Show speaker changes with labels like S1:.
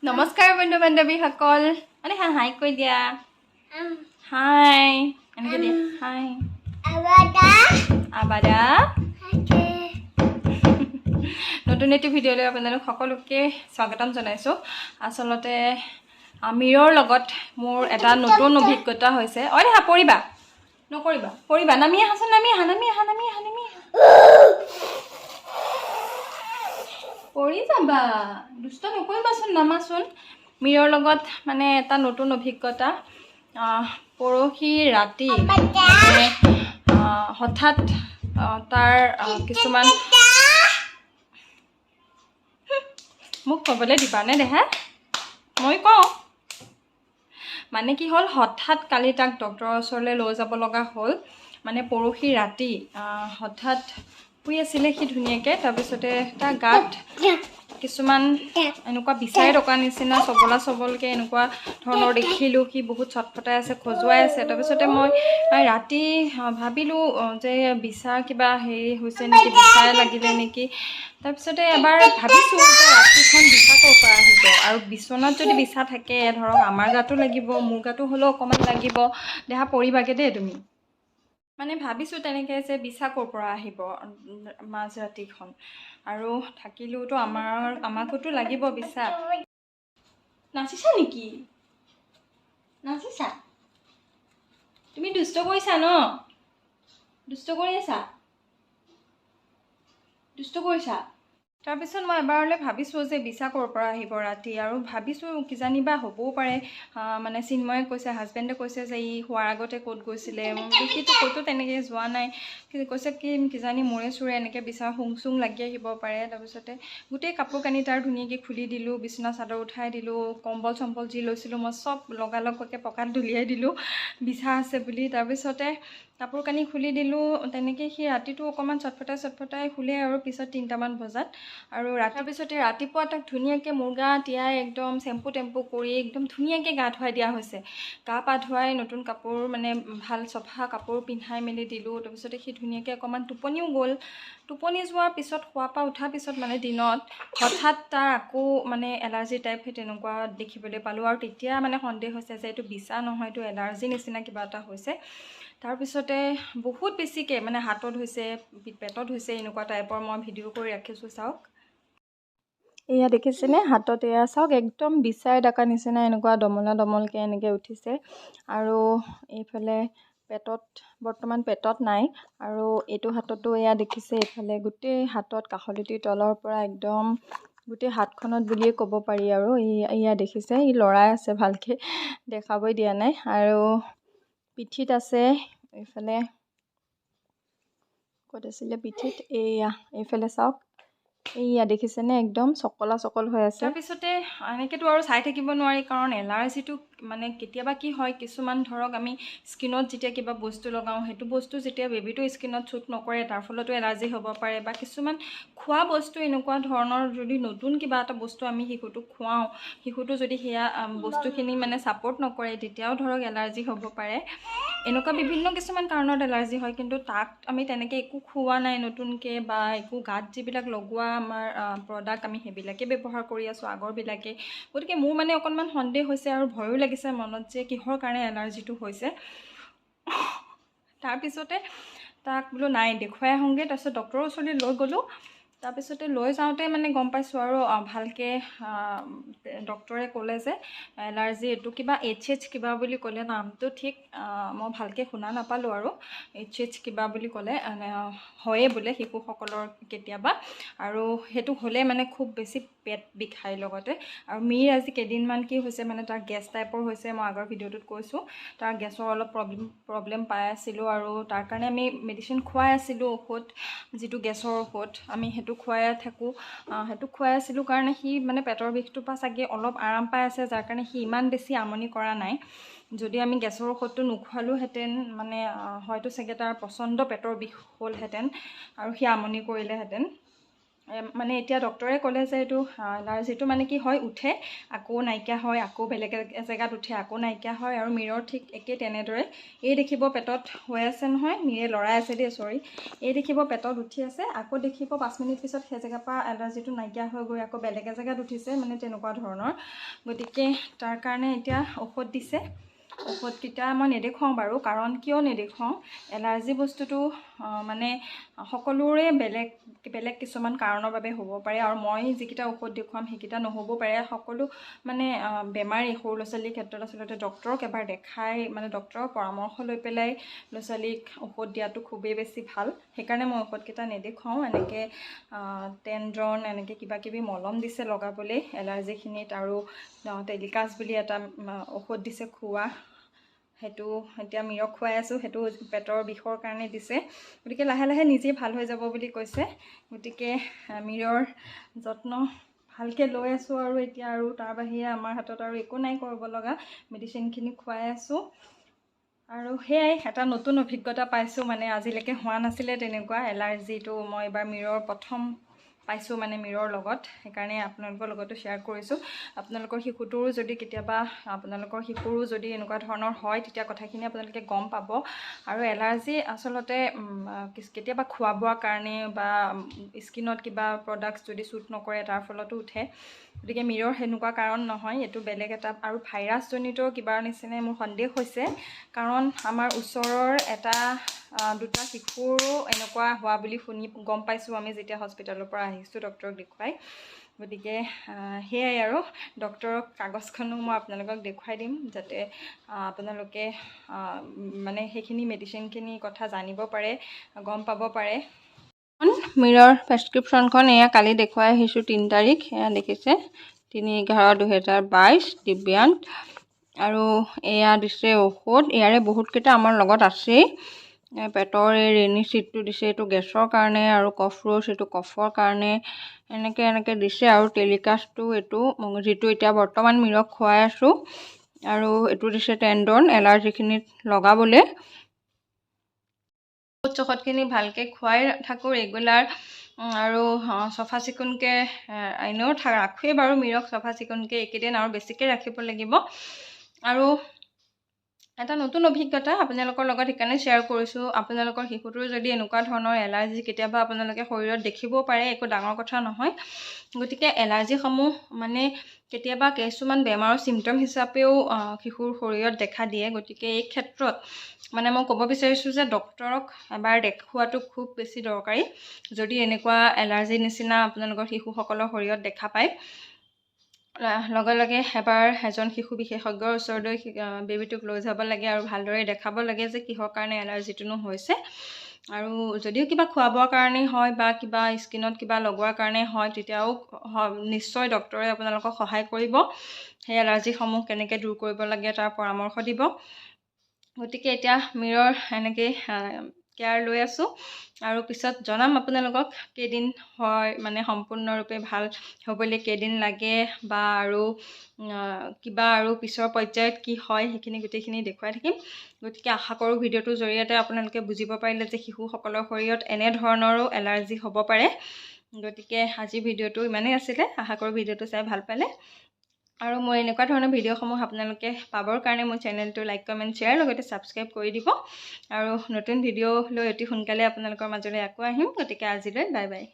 S1: নমস্কাৰ বন্ধু বান্ধৱী সকল মানে হাই কৈ দিয়া হাই এনেকৈ দিয়া হাই আবাদা নতুন এটি ভিডিঅ'লৈ আপোনালোক সকলোকে স্বাগতম জনাইছোঁ আচলতে আমিৰৰ লগত মোৰ এটা নতুন অভিজ্ঞতা হৈছে ঐ হা পৰিবা নকৰিবা পৰিবা নামি আহাচোন নামি আহা পৰি যাবা দুষ্ট নকৰিবাচোন নামাচোন মিৰৰ লগত মানে এটা নতুন অভিজ্ঞতা পৰহি ৰাতি হঠাৎ তাৰ কিছুমান মোক ক'বলৈ দিবানে দেহা মই কওঁ মানে কি হ'ল হঠাৎ কালি তাক ডক্টৰৰ ওচৰলৈ লৈ যাব লগা হ'ল মানে পৰহি ৰাতি হঠাৎ শুই আছিলে সি ধুনীয়াকৈ তাৰপিছতে তাৰ গাত কিছুমান এনেকুৱা বিচাৰি টকা নিচিনা চবলকৈ এনেকুৱা ধৰণৰ দেখিলোঁ সি বহুত চটফটাই আছে খজুৱাই আছে তাৰপিছতে মই ৰাতি ভাবিলোঁ যে বিচাৰ কিবা হেৰি হৈছে নেকি বিচাৰে লাগিলে নেকি তাৰপিছতে এবাৰ ভাবিছোঁ যে ৰাতিখন বিচা ক'ৰ পৰা আহিব আৰু বিচনাত যদি বিচা থাকে ধৰক আমাৰ গাতো লাগিব মোৰ গাতো হ'লেও অকণমান লাগিব দেহা পৰিবাগে দেই তুমি মানে ভাবিছোঁ তেনেকৈ যে বিচা ক'ৰ পৰা আহিব মাজ ৰাতিখন আৰু থাকিলেওতো আমাকোতো লাগিব বিচা নাচিছা নেকি নাচিছা তুমি দুষ্ট কৰিছা ন দুষ্ট কৰিছা তাৰপিছত মই এবাৰলৈ ভাবিছোঁ যে বিচা ক'ৰ পৰা আহিব ৰাতি আৰু ভাবিছোঁ কিজানিবা হ'বও পাৰে মানে চিন্ময়ে কৈছে হাজবেণ্ডে কৈছে যে ই হোৱাৰ আগতে ক'ত গৈছিলে সিটো ক'তো তেনেকৈ যোৱা নাই কৈছে কিজানি মূৰে চূৰে এনেকৈ বিচা শুং লাগি আহিব পাৰে তাৰপিছতে গোটেই কাপোৰ কানি তাৰ ধুনীয়াকৈ খুলি দিলোঁ বিচনা চাদৰ উঠাই দিলোঁ কম্বল চম্বল যি লৈছিলোঁ মই চব লগালগকৈ পকাত দলিয়াই দিলোঁ বিচা আছে বুলি তাৰপিছতে কাপোৰ কানি খুলি দিলোঁ তেনেকৈ সি ৰাতিটো অকণমান চটফটাই শুলে আৰু পিছত 3টামান বজাত আৰু তাৰপিছতে ৰাতিপুৱা তাক ধুনীয়াকৈ মুগা তিয়াই একদম চেম্পু টেম্পু কৰি একদম ধুনীয়াকৈ গা ধুৱাই দিয়া হৈছে গা পা ধুৱাই নতুন কাপোৰ মানে ভাল চফা কাপোৰ পিন্ধাই মেলি দিলোঁ তাৰপিছতে সি ধুনীয়াকৈ অকণমান টোপনিও গ'ল টোপনি যোৱাৰ পিছত শোৱাৰ পৰা উঠাৰ পিছত মানে দিনত হঠাৎ তাৰ আকৌ মানে এলাৰ্জি টাইপ সেই তেনেকুৱা দেখিবলৈ পালোঁ আৰু তেতিয়া মানে সন্দেহ হৈছে যে এইটো বিচা নহয় এইটো এলাৰ্জি নিচিনা কিবা এটা হৈছে তাৰপিছতে বহুত বেছিকৈ মানে হাতত হৈছে পেটত হৈছে এনেকুৱা টাইপৰ মই ভিডিঅ' কৰি ৰাখিছোঁ চাওক এয়া দেখিছেনে হাতত এয়া চাওক একদম বিচাই ডাকা নিচিনা এনেকুৱা দমলকৈ এনেকৈ উঠিছে আৰু এইফালে পেটত বৰ্তমান পেটত নাই আৰু এইটো হাততো এয়া দেখিছে এইফালে গোটেই হাতত কাষলতিৰ তলৰ পৰা একদম গোটেই হাতখনত বুলিয়ে ক'ব পাৰি আৰু এয়া দেখিছে ই লৰাই আছে ভালকৈ দেখাবই দিয়া নাই আৰু পিঠিত আছে এইফালে ক'ত আছিলে পিঠিত এইফালে চাওক এয়া দেখিছেনে একদম চকল হৈ আছে তাৰপিছতে এনেকৈতো আৰু চাই থাকিব নোৱাৰি কাৰণ এলাৰ্জিটো মানে কেতিয়াবা কি হয় কিছুমান ধৰক আমি স্কিনত যেতিয়া কিবা বস্তু লগাওঁ সেইটো বস্তু যেতিয়া বেবীটো স্কিনত শ্বুট নকৰে তাৰ ফলতো এলাৰ্জি হ'ব পাৰে বা কিছুমান খোৱা বস্তু এনেকুৱা ধৰণৰ যদি নতুন কিবা এটা বস্তু আমি শিশুটোক খুৱাওঁ শিশুটো যদি সেয়া বস্তুখিনি মানে ছাপোৰ্ট নকৰে তেতিয়াও ধৰক এলাৰ্জি হ'ব পাৰে এনেকুৱা বিভিন্ন কিছুমান কাৰণত এলাৰ্জি হয় কিন্তু তাক আমি তেনেকৈ একো খুওৱা নাই নতুনকৈ বা একো গাত যিবিলাক লগোৱা আমাৰ প্ৰডাক্ট আমি সেইবিলাকে ব্যৱহাৰ কৰি আছোঁ আগৰবিলাকে গতিকে মোৰ মানে অকণমান সন্দেহ হৈছে আৰু ভয়ো লাগিছে মনত যে কিহৰ কাৰণে এলাৰ্জিটো হৈছে তাৰপিছতে তাক বোলো নাই দেখুৱাই আহোঁগৈ তাৰপিছত ডক্টৰৰ ওচৰলৈ লৈ গ'লোঁ তাৰপিছতে লৈ যাওঁতে মানে গম পাইছোঁ আৰু ভালকৈ ডক্টৰে ক'লে যে এলাৰ্জি এইটো কিবা এইচ কিবা বুলি ক'লে নামটো ঠিক মই ভালকৈ শুনা নাপালোঁ আৰু এইচ কিবা বুলি ক'লে হয়ে বোলে শিশুসকলৰ কেতিয়াবা আৰু সেইটো হ'লে মানে খুব বেছি পেট বিষায় লগতে আৰু মিৰ আজি কেইদিনমান কি হৈছে মানে তাৰ গেছ টাইপৰ হৈছে মই আগৰ ভিডিঅ'টোত কৈছোঁ তাৰ গেছৰ অলপ প্ৰব্লেম পাই আছিলোঁ আৰু তাৰ কাৰণে আমি মেডিচিন খুৱাই আছিলোঁ ঔষধ যিটো গেছৰ ঔষধ আমি সেইটো খুৱাই আছিলোঁ কাৰণে সি মানে পেটৰ বিষটোৰ পৰা চাগে অলপ আৰাম পাই আছে যাৰ কাৰণে সি ইমান বেছি আমনি কৰা নাই যদি আমি গেছৰ ঔষধটো নোখোৱালোহেঁতেন মানে হয়তো চাগে তাৰ প্ৰচণ্ড পেটৰ বিষ হ'লহেঁতেন আৰু সি আমনি কৰিলেহেঁতেন মানে এতিয়া ডক্টৰে ক'লে যে এইটো এলাৰ্জিটো মানে কি হয়, উঠে আকৌ নাইকিয়া হয়, আকৌ বেলেগ জেগাত উঠে আকৌ নাইকিয়া হয়। আৰু মীৰৰ ঠিক একেই তেনেদৰে এই দেখিব পেটত হৈ আছে নহয়, মীৰে লৰাই আছে দেই, চৰি, এই দেখিব পেটত উঠি আছে, আকৌ দেখিব 5 মিনিট পিছত সেই জেগাৰ পৰা এলাৰ্জিটো নাইকিয়া হৈ গৈ আকৌ বেলেগ জেগাত উঠিছে, মানে তেনেকুৱা ধৰণৰ। গতিকে তাৰ কাৰণে এতিয়া ঔষধ দিছে। ঔষধকেইটা মই নেদেখুৱাওঁ বাৰু, কাৰণ কিয় নেদেখুৱাওঁ, এলাৰ্জি বস্তুটো মানে সকলোৰে বেলেগ বেলেগ কিছুমান কাৰণৰ বাবে হ'ব পাৰে, আৰু মই যিকেইটা ঔষধ দেখুৱাম সেইকেইটা নহ'ব পাৰে। সকলো মানে বেমাৰী সৰু ল'ৰা ছোৱালীৰ ক্ষেত্ৰত আচলতে ডক্টৰক এবাৰ দেখাই, মানে ডক্টৰৰ পৰামৰ্শ লৈ পেলাই ল'ৰা ছোৱালীক ঔষধ দিয়াটো খুবেই বেছি ভাল। সেইকাৰণে মই ঔষধকেইটা নেদেখুৱাওঁ। এনেকৈ টেণ্ড্ৰন এনেকৈ কিবা কিবি মলম দিছে লগাবলৈ এলাৰ্জিখিনিত, আৰু টেলিকাছ বুলি এটা ঔষধ দিছে খোৱা, সেইটো এতিয়া মীৰক খুৱাই আছোঁ, সেইটো পেটৰ বিষৰ কাৰণে দিছে। গতিকে লাহে লাহে নিজেই ভাল হৈ যাব বুলি কৈছে। গতিকে মীৰৰ যত্ন ভালকৈ লৈ আছোঁ, আৰু এতিয়া আৰু তাৰ বাহিৰে আমাৰ হাতত আৰু একো নাই কৰিব লগা, মেডিচিনখিনি খুৱাই আছোঁ। আৰু সেয়াই এটা নতুন অভিজ্ঞতা পাইছোঁ, মানে আজিলৈকে হোৱা নাছিলে তেনেকুৱা এলাৰ্জিটো, মই এবাৰ মীৰৰ প্ৰথম পাইছোঁ মানে মীৰৰ লগত, সেইকাৰণে আপোনালোকৰ লগতো শ্বেয়াৰ কৰিছোঁ। আপোনালোকৰ শিশুটোৰো যদি কেতিয়াবা আপোনালোকৰ শিশুৰো যদি এনেকুৱা ধৰণৰ হয়, তেতিয়া কথাখিনি আপোনালোকে গম পাব। আৰু এলাৰ্জি আচলতে কেতিয়াবা খোৱা বোৱাৰ কাৰণে বা স্কিনত কিবা প্ৰডাক্টছ যদি শ্বুট নকৰে তাৰ ফলতো উঠে। গতিকে মীৰৰ সেনেকুৱা কাৰণ নহয়, এইটো বেলেগ এটা আৰু ভাইৰাছজনিত কিবাৰ নিচিনাই মোৰ সন্দেহ হৈছে, কাৰণ আমাৰ ওচৰৰ দুটা শিশুৰো এনেকুৱা হোৱা বুলি শুনি গম পাইছোঁ আমি যেতিয়া হস্পিটেলৰ পৰা আহিছোঁ ডক্টৰক দেখুৱাই। গতিকে সেয়াই আৰু, ডক্টৰক কাগজখনো মই আপোনালোকক দেখুৱাই দিম, যাতে আপোনালোকে মানে সেইখিনি মেডিচিনখিনি কথা জানিব পাৰে, গম পাব পাৰে। মীৰৰ প্ৰেছক্ৰিপশ্যনখন এয়া কালি দেখুৱাই আহিছোঁ 3 তাৰিখ, এয়া দেখিছে 3/11/2022 দিব্যান্ত। আৰু এয়া দিছে ঔষধ, ইয়াৰে বহুতকেইটা আমাৰ লগত আছেই। পেটৰ এই ৰেনি চিটটো দিছে, এইটো গেছৰ কাৰণে, আৰু কফ ৰোজ এইটো কফৰ কাৰণে, এনেকৈ দিছে। আৰু টেলিকাছটো এইটো যিটো এতিয়া বৰ্তমান মীৰক খুৱাই আছোঁ, আৰু এইটো দিছে টেণ্ডন এলাৰ্জিখিনিত লগাবলৈ। ঔষধখিনি ভালকৈ খুৱাই থাকোঁ ৰেগুলাৰ, আৰু চফা চিকুণকৈ এনেও ৰাখোৱেই বাৰু মীৰক চফা চিকুণকৈ, এইকেইদিন আৰু বেছিকৈ ৰাখিব লাগিব। আৰু এটা নতুন অভিজ্ঞতা আপোনালোকৰ লগত সেইকাৰণে শ্বেয়াৰ কৰিছোঁ। আপোনালোকৰ শিশুটোৰ যদি এনেকুৱা ধৰণৰ এলাৰ্জি কেতিয়াবা আপোনালোকে শৰীৰত দেখিবও পাৰে, একো ডাঙৰ কথা নহয়। গতিকে এলাৰ্জিসমূহ মানে কেতিয়াবা কিছুমান বেমাৰৰ ছিমটম হিচাপেও শিশুৰ শৰীৰত দেখা দিয়ে। গতিকে এই ক্ষেত্ৰত মানে মই ক'ব বিচাৰিছোঁ যে ডক্টৰক এবাৰ দেখুৱাটো খুব বেছি দৰকাৰী। যদি এনেকুৱা এলাৰ্জিৰ নিচিনা আপোনালোকৰ শিশুসকলৰ শৰীৰত দেখা পায়, লগে লগে এবাৰ এজন শিশু বিশেষজ্ঞৰ ওচৰলৈ বেবীটোক লৈ যাব লাগে, আৰু ভালদৰে দেখাব লাগে যে কিহৰ কাৰণে এলাৰ্জিটোনো হৈছে। আৰু যদিও কিবা খোৱা বোৱাৰ কাৰণেই হয় বা কিবা স্কিনত কিবা লগোৱাৰ কাৰণে হয়, তেতিয়াও নিশ্চয় ডক্টৰে আপোনালোকক সহায় কৰিব, সেই এলাৰ্জিসমূহ কেনেকৈ দূৰ কৰিব লাগে তাৰ পৰামৰ্শ দিব। গতিকে এতিয়া মীৰৰ এনেকৈ কেয়াৰ লৈ আছোঁ, আৰু পিছত জনাম আপোনালোকক কেইদিন হয়, মানে সম্পূৰ্ণৰূপে ভাল হ'বলৈ কেইদিন লাগে, বা আৰু কিবা আৰু পিছৰ পৰ্যায়ত কি হয় সেইখিনি গোটেইখিনি দেখুৱাই থাকিম। গতিকে আশা কৰোঁ ভিডিঅ'টোৰ জৰিয়তে আপোনালোকে বুজিব পাৰিলে যে শিশুসকলৰ শৰীৰত এনেধৰণৰো এলাৰ্জি হ'ব পাৰে। গতিকে আজিৰ ভিডিঅ'টো ইমানেই আছিলে, আশা কৰোঁ ভিডিঅ'টো চাই ভাল পালে। আৰু মোৰ এনেকুৱা ধৰণৰ ভিডিঅ'সমূহ আপোনালোকে পাবৰ কাৰণে মোৰ চেনেলটো লাইক কমেণ্ট শ্বেয়াৰ লগতে ছাবস্ক্ৰাইব কৰি দিব। আৰু নতুন ভিডিঅ' লৈ অতি সোনকালে আপোনালোকৰ মাজলৈ আকৌ আহিম। গতিকে আজিলৈ বাই বাই।